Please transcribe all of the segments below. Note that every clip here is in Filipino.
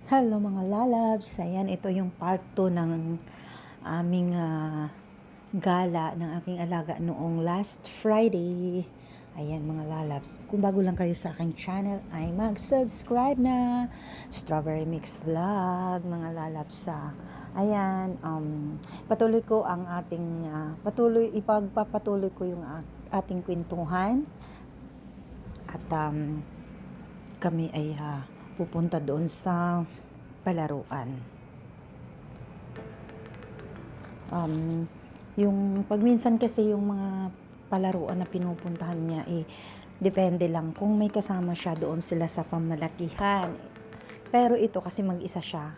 Hello mga lalabs, ayan ito yung part 2 ng aming gala ng aking alaga noong last Friday. Ayan mga lalabs, kung bago lang kayo sa aking channel ay mag-subscribe na. Strawberry Mix Vlog mga lalabs. Ayan, patuloy ko ang ating ipagpapatuloy ko yung ating kwentuhan at kami ay pupunta doon sa palaruan. Yung pagminsan kasi yung mga palaruan na pinupuntahan niya depende lang kung may kasama siya doon sila sa pamalakihan. Pero ito kasi mag-isa siya.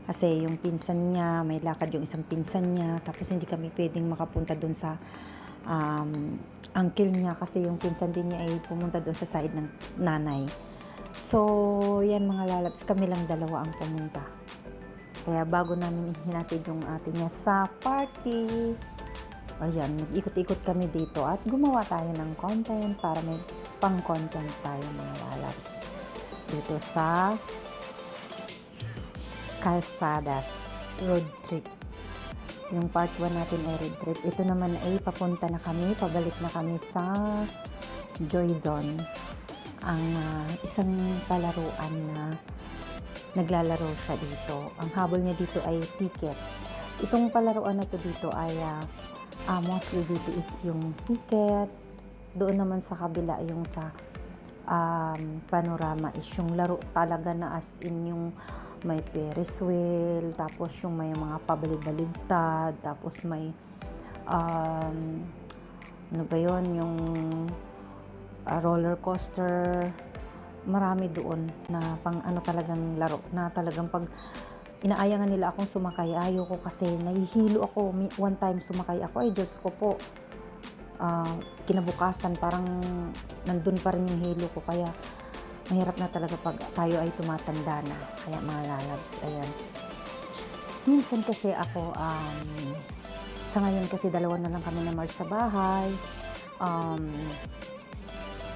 Kasi yung pinsan niya, may lakad yung isang pinsan niya, tapos hindi kami pwedeng makapunta doon sa uncle niya kasi yung pinsan din niya ay pumunta doon sa side ng nanay. So, yan mga lalabs, kami lang dalawa ang pumunta. Kaya bago namin hinatid yung ate niya sa party, ayan, nag-ikot-ikot kami dito at gumawa tayo ng content para may pang-content tayo mga lalabs. Dito sa Calzadas road trip. Yung part 1 natin ay road trip. Ito naman ay papunta na kami, pabalik na kami sa Joy Zone. Ang isang palaruan na naglalaro siya dito. Ang habol niya dito ay ticket. Itong palaruan na to dito ay mostly dito is yung ticket. Doon naman sa kabila yung sa panorama is yung laro talaga na as in yung may Ferris wheel, tapos yung may mga pabalig-baligtad, tapos may ano ba yun, yung roller coaster. Marami doon na pang ano talagang laro na talagang pag inaayangan nila akong sumakay, ayaw ko kasi nahihilo ako. One time sumakay ako, ay Diyos ko po, kinabukasan parang nandun pa rin yung hilo ko, kaya mahirap na talaga pag tayo ay tumatanda na. Kaya mga lalabs, ayan, minsan kasi ako sa ngayon kasi dalawa na lang kami na Mars sa bahay.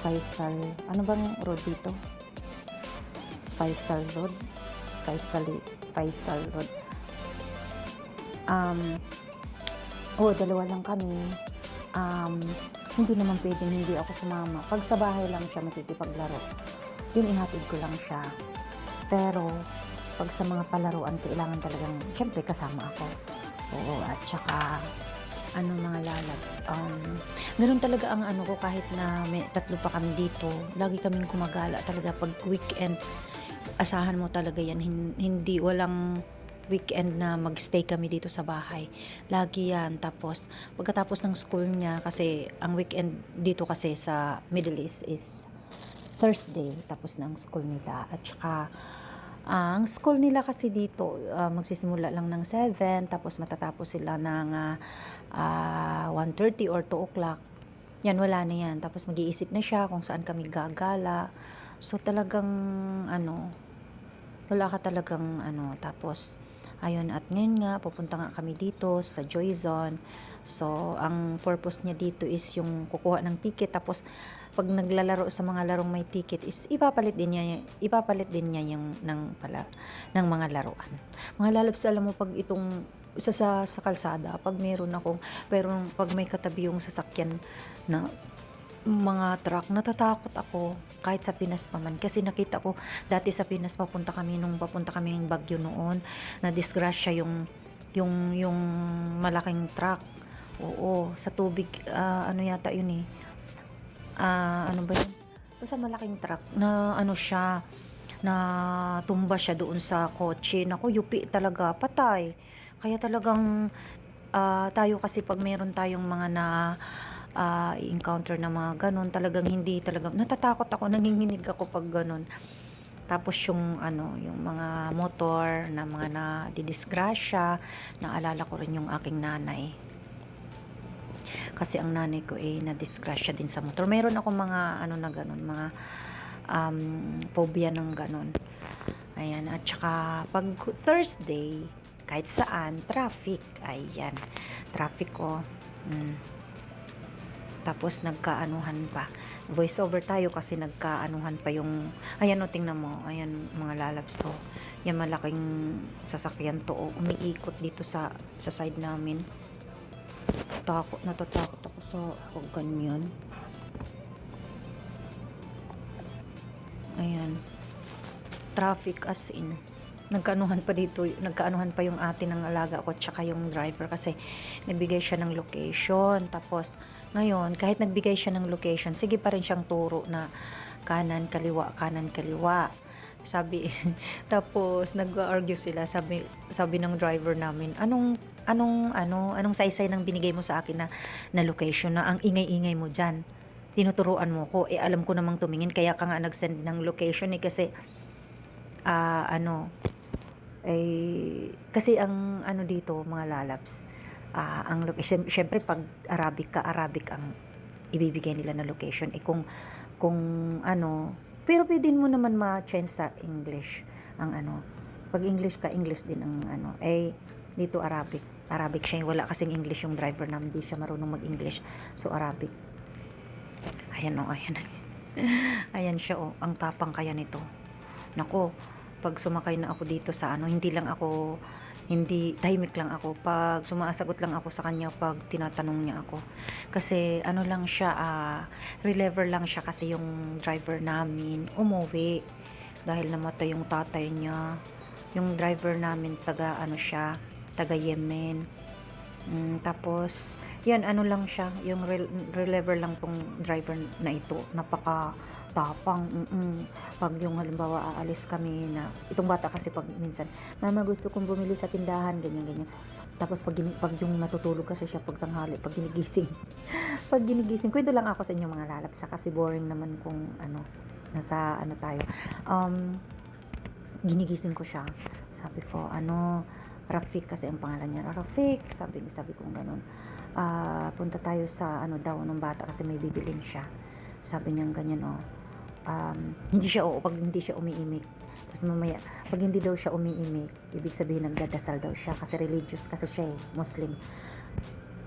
Faisal, ano bang road dito? Faisal Road? Faisal Road. Dalawa lang kami. Hindi naman pwedeng hindi ako sumama. Pag sa bahay lang siya makikipaglaro, yun ihatid ko lang siya. Pero, pag sa mga palaruan, kailangan talagang, syempre kasama ako. Oo, at saka, mga lalabs, ganun talaga ang ano ko, kahit na may tatlo pa kami dito, lagi kaming kumagala talaga pag weekend. Asahan mo talaga yan, hindi walang weekend na magstay kami dito sa bahay. Lagi yan. Tapos pagkatapos ng school niya, kasi ang weekend dito kasi sa Middle East is Thursday, tapos ng school nila. At saka ang school nila kasi dito magsisimula lang ng 7, tapos matatapos sila ng 1:30 or 2 o'clock. Yan, wala na yan. Tapos mag-iisip na siya kung saan kami gagala. So talagang wala ka talagang tapos ayun, at ngayon nga pupunta nga kami dito sa Joy Zone. So ang purpose niya dito is yung kukuha ng ticket, tapos pag naglalaro sa mga larong may ticket is ipapalit din niya yung ng mga laruan. Mga lalabs, alam mo, pag itong sa kalsada, pag pero pag may katabi yung sasakyan na mga truck, natatakot ako kahit sa Pinas pa man, kasi nakita ko dati sa Pinas, papunta kami ng Baguio noon, na disgrasya yung malaking truck. Oo, sa tubig, ano yata yun ano ba yun, sa malaking truck na siya, na tumba siya doon sa kotse. Naku, yupi talaga, patay. Kaya talagang tayo kasi pag meron tayong mga encounter na mga ganon, talagang hindi talaga, natatakot ako, nanginginig ako pag ganon. Tapos yung mga motor na mga nadidisgrasya, naalala ko rin yung aking nanay. Kasi ang nanay ko nadisgrasya din sa motor. Meron ako mga na ganon, mga phobia ng ganon. Ayan, at saka pag Thursday, kahit saan, traffic. Ayan, traffic ko. Tapos nagkaanuhan pa. voice over tayo kasi nagkaanuhan pa yung, ayan o, tingnan mo, ayan mga lalabs. So, yan malaking sasakyan to, o, umiikot dito sa side namin. Natatakot ako sa pag ganyan. Ayan, traffic as in. Nagkaanuhan pa yung ate ng alaga ko tsaka yung driver kasi nagbigay siya ng location. Tapos ngayon, kahit nagbigay siya ng location, sige pa rin siyang turo na kanan, kaliwa. Sabi, tapos nag-argue sila, sabi ng driver namin, anong saysay ng binigay mo sa akin na location, na ang ingay-ingay mo diyan. Tinuturuan mo ko, alam ko namang tumingin, kaya ka nga nag-send ng location kasi kasi ang ano dito mga lalabs, ang location, syempre pag Arabic ang ibibigay nila na location, kung ano, pero pwede mo naman ma-change sa English ang ano, pag English ka, English din ang ano, dito Arabic siya, wala kasing English yung driver namin, hindi siya marunong mag-English, so Arabic. Ayan o, ayan siya o, ang tapang kaya nito. Nako, pag sumakay na ako dito sa ano, hindi tahimik lang ako pag sumasagot lang ako sa kanya pag tinatanong niya ako, kasi ano lang siya, reliever lang siya kasi yung driver namin umuwi dahil namatay yung tatay niya. Yung driver namin taga Yemen. Tapos yan, ano lang siya, yung reliever lang tong driver na ito, napaka tapang. Pag yung halimbawa aalis kami, na itong bata kasi pag minsan, mama gusto kong bumili sa tindahan, ganyan. Tapos pag yung natutulog kasi siya pag tanghali, pag ginigising, kwento lang ako sa inyo mga lalabsa kasi boring naman kung ano, nasa ano tayo. Ginigising ko siya, sabi ko Rafik kasi ang pangalan niya, Rafik, sabi ko ganun, punta tayo sa ano daw ng bata kasi may bibilin siya, sabi niya ganyan hindi siya pag hindi siya umiimik. Tapos mamaya, pag hindi daw siya umiimik, ibig sabihin nagdadasal daw siya kasi religious kasi siya Muslim.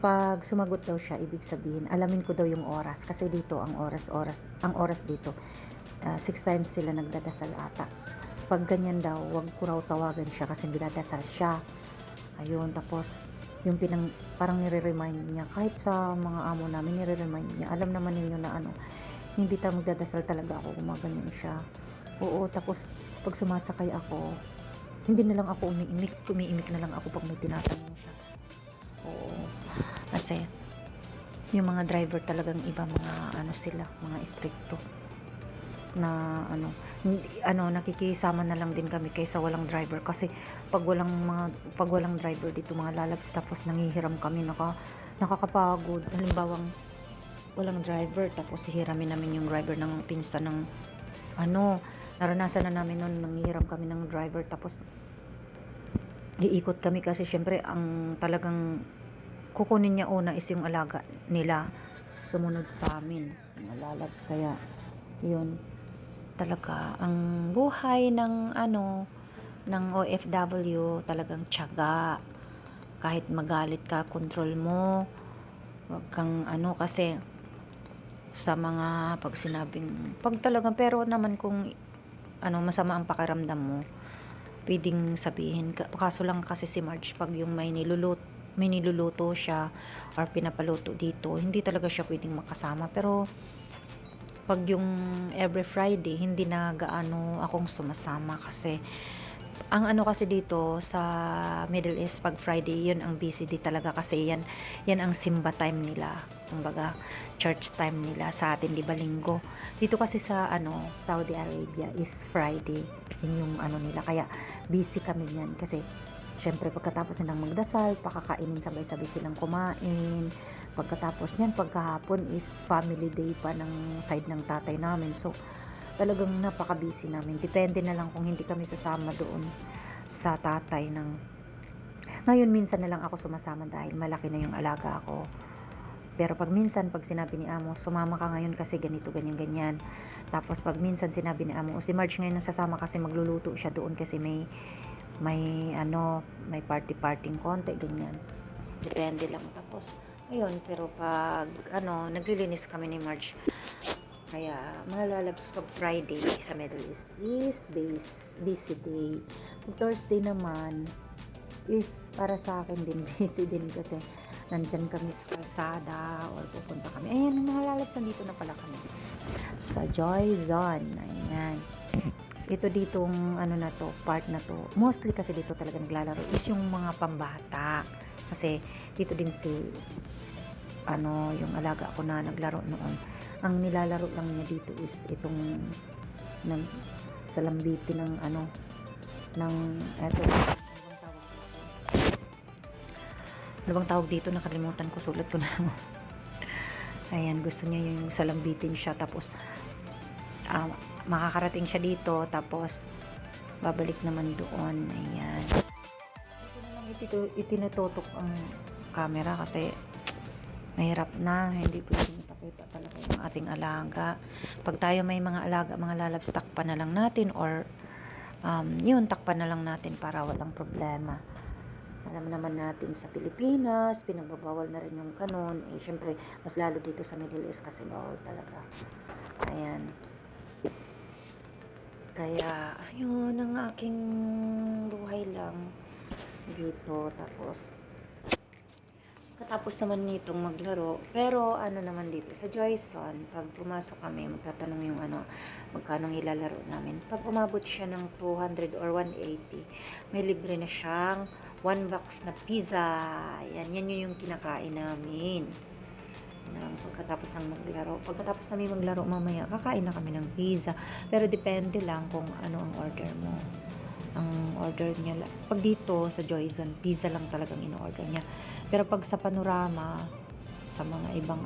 Pag sumagot daw siya, ibig sabihin alamin ko daw yung oras kasi dito ang oras dito 6 times sila nagdadasal ata. Pag ganyan daw, wag ko raw tawagan siya kasi nagdadasal siya. Ayun, tapos yung parang nire-remind niya, kahit sa mga amo namin nire-remind niya, alam naman ninyo na hindi tayo magdadasal talaga ako, gumaganyan siya. Oo, tapos pag sumasakay ako, hindi na lang ako umiimik na lang ako pag may tinatanong siya. Oo, kasi yung mga driver talagang iba, mga sila, mga stricto na nakikisama na lang din kami kaysa walang driver, kasi pag walang driver dito mga lalabs, tapos nangihiram kami, nakakapagod. Halimbawang walang driver, tapos hihiramin namin yung driver ng pinsan ng naranasan na namin noon, nangihiram kami ng driver, tapos iikot kami kasi syempre ang talagang kukunin niya una is yung alaga nila, sumunod sa amin mga lalabs. Kaya yun talaga ang buhay ng OFW, talagang tiyaga. Kahit magalit ka, control mo, wag kang kasi sa mga pag talagang, pero naman kung masama ang pakiramdam mo, pwedeng sabihin ka. Kaso lang kasi si Marge, pag yung may niluluto siya or pinapaluto dito, hindi talaga siya pwedeng makasama. Pero pag yung every Friday, hindi na gaano akong sumasama kasi ang kasi dito sa Middle East, pag Friday, yun ang busy di talaga kasi yan ang simba time nila, kumbaga church time nila. Sa atin di ba linggo, dito kasi sa Saudi Arabia is Friday, yun yung nila, kaya busy kami niyan kasi syempre pagkatapos nilang magdasal, pakakainin, sabay-sabay silang kumain. Pagkatapos niyan, pagkahapon is family day pa ng side ng tatay namin, so talagang napaka-busy namin. Depende na lang kung hindi kami sasama doon sa tatay ngayon, minsan na lang ako sumasama dahil malaki na yung alaga ko. Pero pag sinabi ni amo, sumama ka ngayon kasi ganito, ganyan. Tapos pag minsan sinabi ni amo, si Marge ngayon nasasama kasi magluluto siya doon kasi may party-parting konti, ganyan. Depende lang. Tapos ayun, pero pag naglilinis kami ni Marge, Kaya mga lalabs, pag Friday sa Middle East is busy day. Pag Thursday naman is para sa akin din busy din kasi nandyan kami sa kalsada or pupunta kami. Ayan mga lalabs, nandito na pala kami sa Joy Zone. Ayan. Ito ditong ano na to, part na to. Mostly kasi dito talaga naglalaro is yung mga pambata. Kasi dito din si yung alaga ko na naglaro noon. Ang nilalaro lang niya dito is itong salambiti ng ng eto. Ano bang tawag dito? Nakalimutan ko, sulat ko na. Ayan, gusto niya yung salambitin siya tapos makakarating siya dito tapos babalik naman doon. Ayan. Ito na lang itinututok ang camera kasi mahirap na, hindi pwedeng ipakita talaga yung ating alaga. Pag tayo may mga alaga, mga lalabs, takpan na lang natin or yun, takpan na lang natin para walang problema. Alam naman natin sa Pilipinas, pinagbabawal na rin yung kanon. Eh, syempre, mas lalo dito sa Middle East kasi bawal talaga. Ayan. Kaya, ayun ang aking buhay lang dito. Katapos naman nitong maglaro, pero naman dito sa Joyson, pag pumasok kami, magtatanong yung magkano ilalaro namin. Pag umabot siya ng 200 or 180, may libre na siyang 1 box na pizza. Yan yung kinakain namin. Pagkatapos ng maglaro. Pagkatapos namin maglaro mamaya, kakain na kami ng pizza. Pero depende lang kung ano ang order mo. Ang order niya, pag dito sa Joyson, pizza lang talagang in-order niya. Pero pag sa Panorama, sa mga ibang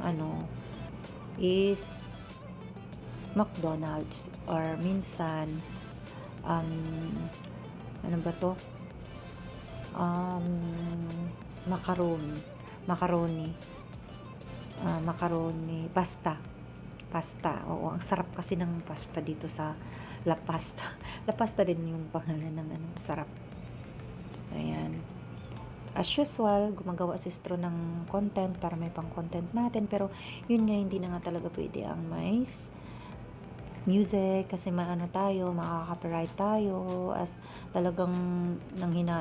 is McDonald's or minsan ano ba to? Macaroni, pasta. Oo, ang sarap kasi ng pasta dito sa La Pasta. La Pasta din yung pangalan ng sarap. Ayan. As usual, gumagawa si Stro ng content para may pang-content natin. Pero, yun nga, hindi na nga talaga pwede ang mais music kasi makaka-copyright tayo as talagang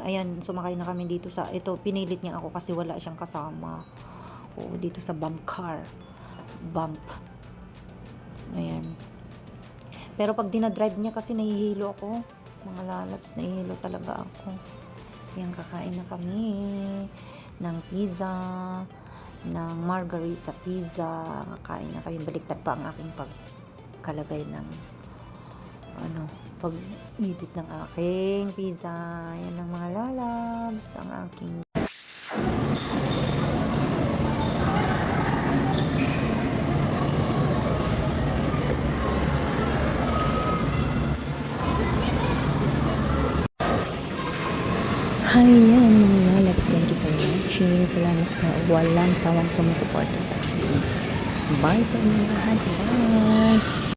ayan, sumakay na kami dito ito, pinilit niya ako kasi wala siyang kasama. Oo, dito sa bump. Ayan. Pero pag dinadrive niya kasi nahihilo ako. Mga lalabs, nahihilo talaga ako. Ayan, kakain na kami ng pizza, ng margarita pizza. Kakain na kami. Baliktad pa ang aking pagkalagay ng pag-edit ng aking pizza. Ayan ang mga lalabs, ang aking Ayan mga lalabs, thank you for watching. Salamat sa walang sawang sumusuporta sa akin. Bye sa inyo lahat. Bye!